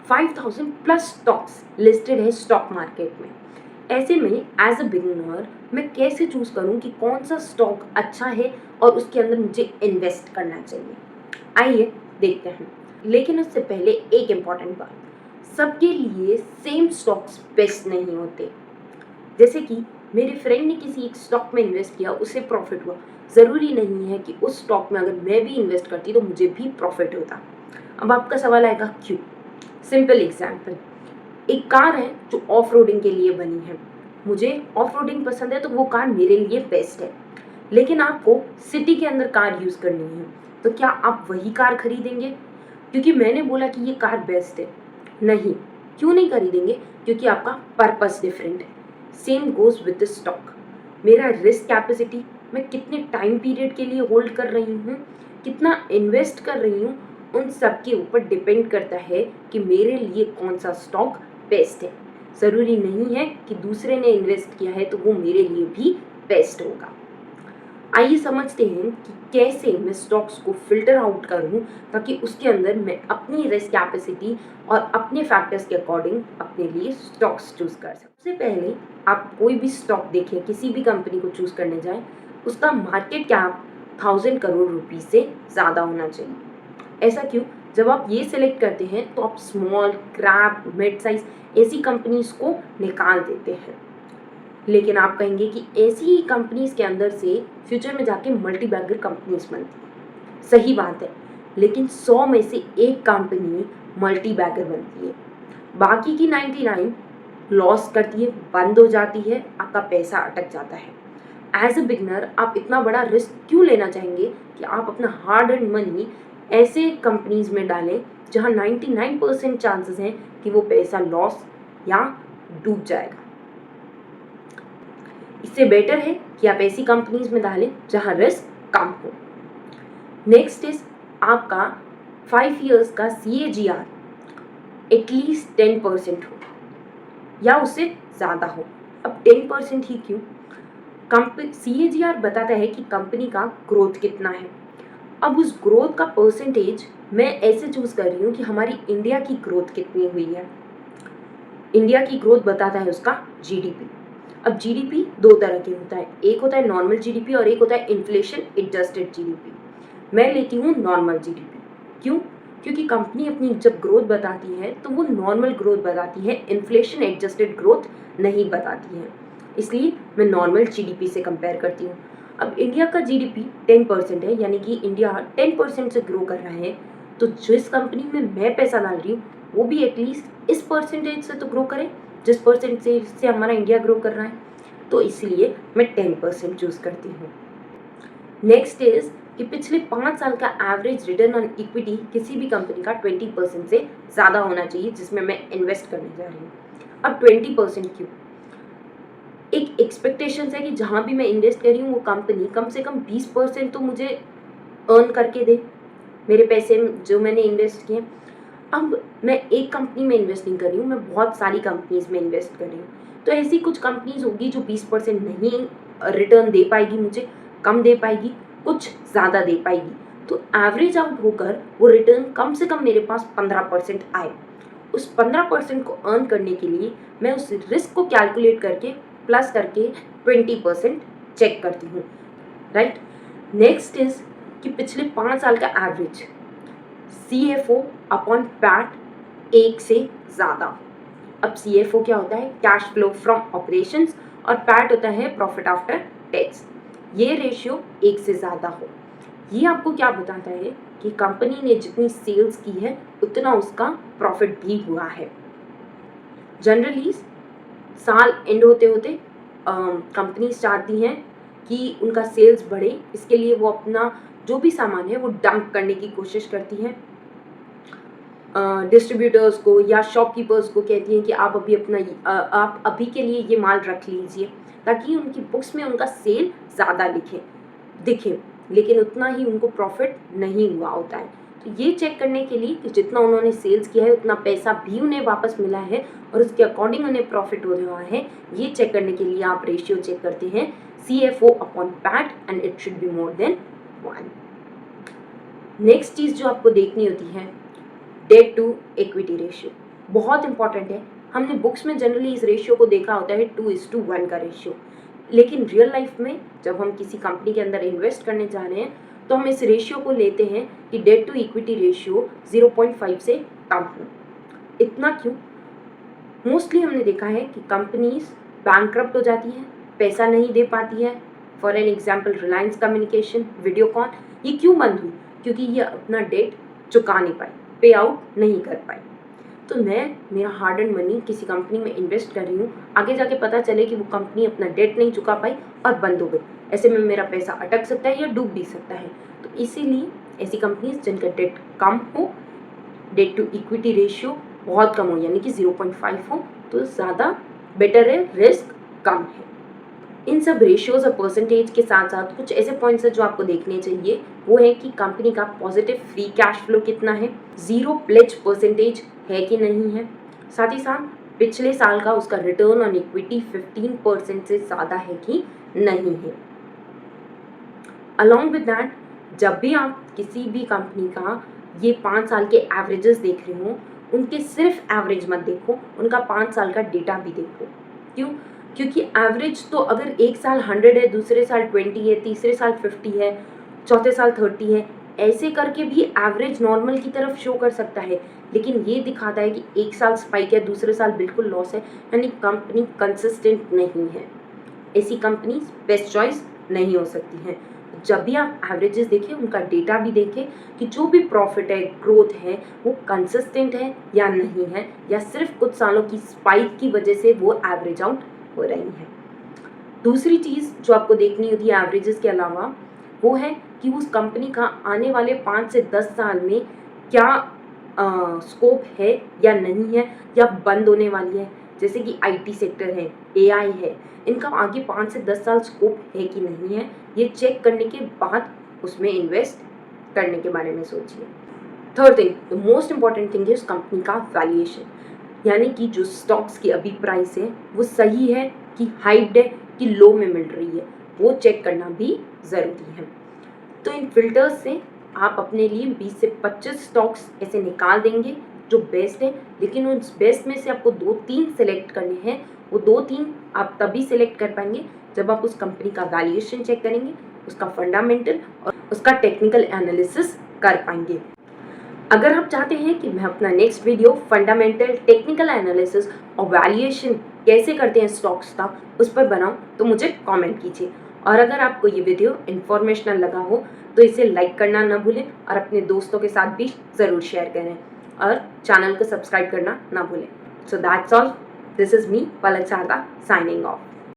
5000 plus stocks listed है stock market में। ऐसे में एज अ बिगिनर मैं कैसे चूज करूं कि कौन सा स्टॉक अच्छा है और उसके अंदर मुझे इन्वेस्ट करना चाहिए। आइए देखते हैं। लेकिन उससे पहले एक इम्पॉर्टेंट बात, सबके लिए सेम स्टॉक्स बेस्ट नहीं होते। जैसे कि मेरे फ्रेंड ने किसी एक स्टॉक में इन्वेस्ट किया, उसे प्रॉफिट हुआ, ज़रूरी नहीं है कि उस स्टॉक में अगर मैं भी इन्वेस्ट करती तो मुझे भी प्रॉफिट होता। अब आपका सवाल आएगा क्यों। सिंपल एग्जाम्पल, एक कार है जो ऑफ रोडिंग के लिए बनी है। मुझे ऑफ रोडिंग पसंद है तो वो कार मेरे लिए बेस्ट है। लेकिन आपको सिटी के अंदर कार यूज़ करनी है, तो क्या आप वही कार खरीदेंगे क्योंकि मैंने बोला कि ये कार बेस्ट है? नहीं। क्यों नहीं खरीदेंगे? क्योंकि आपका पर्पस डिफरेंट है। Same goes with the stock. मेरा रिस्क कैपेसिटी, मैं कितने टाइम पीरियड के लिए होल्ड कर रही हूँ, कितना इन्वेस्ट कर रही हूँ, उन सब के ऊपर डिपेंड करता है कि मेरे लिए कौन सा स्टॉक बेस्ट है। ज़रूरी नहीं है कि दूसरे ने इन्वेस्ट किया है तो वो मेरे लिए भी बेस्ट होगा। आइए समझते हैं कि कैसे मैं स्टॉक्स को फिल्टर आउट करूं ताकि उसके अंदर मैं अपनी रिस्क कैपेसिटी और अपने फैक्टर्स के अकॉर्डिंग अपने लिए स्टॉक्स चूज कर सकूं। सबसे पहले आप कोई भी स्टॉक देखें, किसी भी कंपनी को चूज करने जाएं, उसका मार्केट कैप 1000 करोड़ रुपीज से ज़्यादा होना चाहिए। ऐसा क्यों? जब आप ये सिलेक्ट करते हैं तो आप स्मॉल, क्रैप, मिड साइज ऐसी कंपनीज को निकाल देते हैं। लेकिन आप कहेंगे कि ऐसी ही कंपनीज के अंदर से फ्यूचर में जाके मल्टी बैगर कंपनीज बनती है। सही बात है, लेकिन 100 में से एक कंपनी मल्टी बैगर बनती है, बाकी की 99 लॉस करती है, बंद हो जाती है, आपका पैसा अटक जाता है। एज अ बिगनर आप इतना बड़ा रिस्क क्यों लेना चाहेंगे कि आप अपना हार्ड अर्न मनी ऐसे कंपनीज में डालें जहां 99% चांसेस हैं कि वो पैसा लॉस या डूब जाएगा। इससे बेटर है कि आप ऐसी कंपनीज में डालें जहां रिस्क कम हो। नेक्स्ट इज आपका 5 इयर्स का CAGR एटलीस्ट 10% हो या उससे ज़्यादा हो। अब 10% ही क्यों? CAGR बताता है कि कंपनी का ग्रोथ कितना है। अब उस ग्रोथ का परसेंटेज मैं ऐसे चूज कर रही हूँ कि हमारी इंडिया की ग्रोथ कितनी हुई है। इंडिया की ग्रोथ बताता है उसका GDP। अब GDP दो तरह के होता है, एक होता है नॉर्मल GDP और एक होता है इन्फ्लेशन एडजस्टेड GDP। मैं लेती हूँ नॉर्मल GDP। क्यों? क्योंकि कंपनी अपनी जब ग्रोथ बताती है तो वो नॉर्मल ग्रोथ बताती है, इन्फ्लेशन एडजस्टेड ग्रोथ नहीं बताती है, इसलिए मैं नॉर्मल GDP से कंपेयर करती हूँ। अब इंडिया का GDP 10% है, यानी कि इंडिया 10% से ग्रो कर रहा है, तो जिस कंपनी में मैं पैसा डाल रही हूँ वो भी एटलीस्ट इस परसेंटेज से तो ग्रो करे जिस परसेंटेज से हमारा इंडिया ग्रो कर रहा है। तो इसलिए मैं 10% चूज करती हूँ। नेक्स्ट इज कि पिछले 5 साल का एवरेज रिटर्न ऑन इक्विटी किसी भी कंपनी का 20% से ज़्यादा होना चाहिए जिसमें मैं इन्वेस्ट करने जा रही हूँ। अब 20% क्यों? एक एक्सपेक्टेशन है कि जहाँ भी मैं इन्वेस्ट कर रही हूँ वो कंपनी कम से कम 20% तो मुझे अर्न करके दे मेरे पैसे जो मैंने इन्वेस्ट किए। अब मैं एक कंपनी में इन्वेस्ट नहीं कर रही हूँ, मैं बहुत सारी कंपनीज में इन्वेस्ट कर रही हूँ। तो ऐसी कुछ कंपनीज होगी जो 20% नहीं रिटर्न दे पाएगी मुझे, कम दे पाएगी, कुछ ज़्यादा दे पाएगी। तो एवरेज आउट होकर वो रिटर्न कम से कम मेरे पास 15% आए। उस 15% को अर्न करने के लिए मैं उस रिस्क को कैलकुलेट करके प्लस करके 20% चेक करती हूँ, राइट। नेक्स्ट इज कि पिछले 5 साल का एवरेज CFO अपॉन पैट 1 से ज़्यादा। अब CFO क्या होता है? कैश फ्लो फ्रॉम ऑपरेशंस, और पैट होता है प्रॉफिट आफ्टर टैक्स। ये रेशियो 1 से ज़्यादा हो। ये आपको क्या बताता है कि कंपनी ने जितनी सेल्स की है उतना उसका प्रॉफिट भी हुआ है। जनरली साल एंड होते होते कंपनी चाहती हैं कि उनका सेल्स बढ़े, इसके लिए वो अपना जो भी सामान है वो डंप करने की कोशिश करती हैं। डिस्ट्रीब्यूटर्स को या शॉपकीपर्स को कहती हैं कि आप अभी के लिए ये माल रख लीजिए ताकि उनकी बुक्स में उनका सेल ज़्यादा दिखे, लेकिन उतना ही उनको प्रॉफिट नहीं हुआ होता है। तो ये चेक करने के लिए कि जितना उन्होंने सेल्स किया है उतना पैसा भी उन्हें वापस मिला है और उसके अकॉर्डिंग उन्हें प्रॉफिट हो रहा है, ये चेक करने के लिए आप रेशियो चेक करते हैं CFO upon PAT and it should be more than 1। Next चीज़ जो आपको देखनी होती है डेट टू इक्विटी रेशियो। बहुत इंपॉर्टेंट है। हमने बुक्स में जनरली इस रेशियो को देखा होता है 2:1 का रेशियो, लेकिन रियल लाइफ में जब हम किसी कंपनी के अंदर इन्वेस्ट करने जा रहे हैं तो हम इस रेशियो को लेते हैं कि डेट टू इक्विटी रेशियो 0.5 से कम हो। इतना क्यों? मोस्टली हमने देखा है कि कंपनीज बैंकक्रप्ट हो जाती है, पैसा नहीं दे पाती है। For an example Reliance communication, Videocon, ये क्यों बंद हुई? क्योंकि ये अपना डेट चुका नहीं पाई, पे आउट नहीं कर पाई। तो मैं मेरा हार्ड एंड मनी किसी कंपनी में इन्वेस्ट कर रही हूँ, आगे जाके पता चले कि वो कंपनी अपना डेट नहीं चुका पाई और बंद हो गई, ऐसे में मेरा पैसा अटक सकता है या डूब भी सकता है। तो इसीलिए ऐसी कंपनीज जिनका डेट कम हो, डेट टू इक्विटी रेशियो बहुत कम हो, यानी कि 0.5 हो, तो ज़्यादा बेटर है, रिस्क कम है। इन सब रेशियोज और परसेंटेज के साथ साथ कुछ ऐसे पॉइंट्स हैं जो आपको देखने चाहिए। वो है कि कंपनी का पॉजिटिव फ्री कैश फ्लो कितना है, जीरो प्लेज परसेंटेज है कि नहीं है, साथ ही साथ पिछले साल का उसका रिटर्न ऑन इक्विटी 15% से ज़्यादा है कि नहीं है। अलॉन्ग विद दैट, जब भी आप किसी भी कंपनी का ये 5 साल के एवरेजेस देख रहे हो, उनके सिर्फ एवरेज मत देखो, उनका 5 साल का डेटा भी देखो। क्यों? क्योंकि एवरेज तो अगर एक साल 100 है, दूसरे साल 20 है, तीसरे साल 50 है, चौथे साल 30 है, ऐसे करके भी एवरेज नॉर्मल की तरफ शो कर सकता है। लेकिन ये दिखाता है कि एक साल स्पाइक है, दूसरे साल बिल्कुल लॉस है, यानी कंपनी कंसिस्टेंट नहीं है। ऐसी कंपनी बेस्ट चॉइस नहीं हो सकती है। जब भी आप एवरेजेस देखें, उनका डेटा भी देखें कि जो भी प्रॉफिट है, ग्रोथ है, वो कंसिस्टेंट है या नहीं है, या सिर्फ कुछ सालों की स्पाइक की वजह से वो एवरेज आउट हो रही है। दूसरी चीज़ जो आपको देखनी होती है एवरेजेस के अलावा, वो है कि उस कंपनी का आने वाले 5 से 10 साल में क्या स्कोप है या नहीं है, या बंद होने वाली है। जैसे कि आईटी सेक्टर है, एआई है, इनका आगे 5 से 10 साल स्कोप है कि नहीं है, ये चेक करने के बाद उसमें इन्वेस्ट करने के बारे में सोचिए। Third thing, the most important thing is company का वैल्यूएशन, यानी कि जो स्टॉक्स की अभी प्राइस है वो सही है कि हाइड है कि लो में मिल रही है, वो चेक करना भी ज़रूरी है। तो इन फिल्टर्स से आप अपने लिए 20 से 25 स्टॉक्स ऐसे निकाल देंगे जो बेस्ट है, लेकिन उस बेस्ट में से आपको 2-3 सेलेक्ट करने हैं। वो 2-3 आप तभी सेलेक्ट कर पाएंगे जब आप उस कंपनी का वैल्यूएशन चेक करेंगे, उसका फंडामेंटल और उसका टेक्निकल एनालिसिस कर पाएंगे। अगर आप चाहते हैं कि मैं अपना next video fundamental, technical analysis और वैल्यूएशन कैसे करते हैं स्टॉक्स का, उस पर बनाऊं, तो मुझे कमेंट कीजिए। और अगर आपको ये वीडियो इन्फॉर्मेशनल लगा हो तो इसे लाइक करना ना भूलें और अपने दोस्तों के साथ भी ज़रूर शेयर करें और चैनल को सब्सक्राइब करना ना भूलें। So that's all, this is me Palak Sharda signing of.